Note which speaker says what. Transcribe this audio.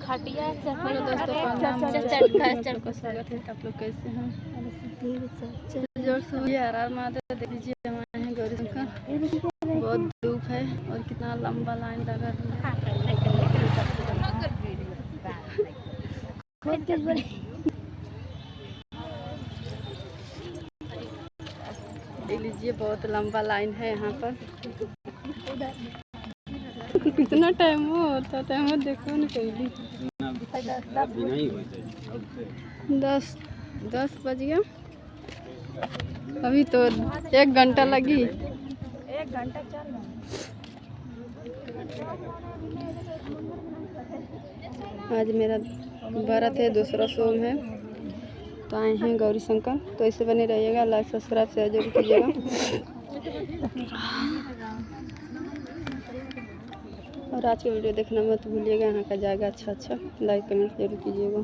Speaker 1: खटिया
Speaker 2: हेलो दोस्तों, प्रणाम। का स्वागत है। आप लोग कैसे हैं? जोर से हर महादेव। देख लीजिए, हमारे हैं गौरी शंकर। बहुत धूप है और कितना लंबा लाइन लगा है। देख लीजिए, बहुत लंबा लाइन है यहाँ पर। कितना टाइम होता टाइम देखो न कैली 10 बज गया। अभी तो 1 घंटा लगी।
Speaker 1: 1 घंटा चल रहा।
Speaker 2: आज मेरा व्रत है, दूसरा सोम है, तो आए हैं गौरी शंकर। तो ऐसे बने रहिएगा, लाइक सब्सक्राइब शेयर जरूर कीजिएगा। और आज का वीडियो देखना मत भूलिएगा। यहाँ का जाएगा अच्छा लाइक कमेंट जरूर कीजिएगा।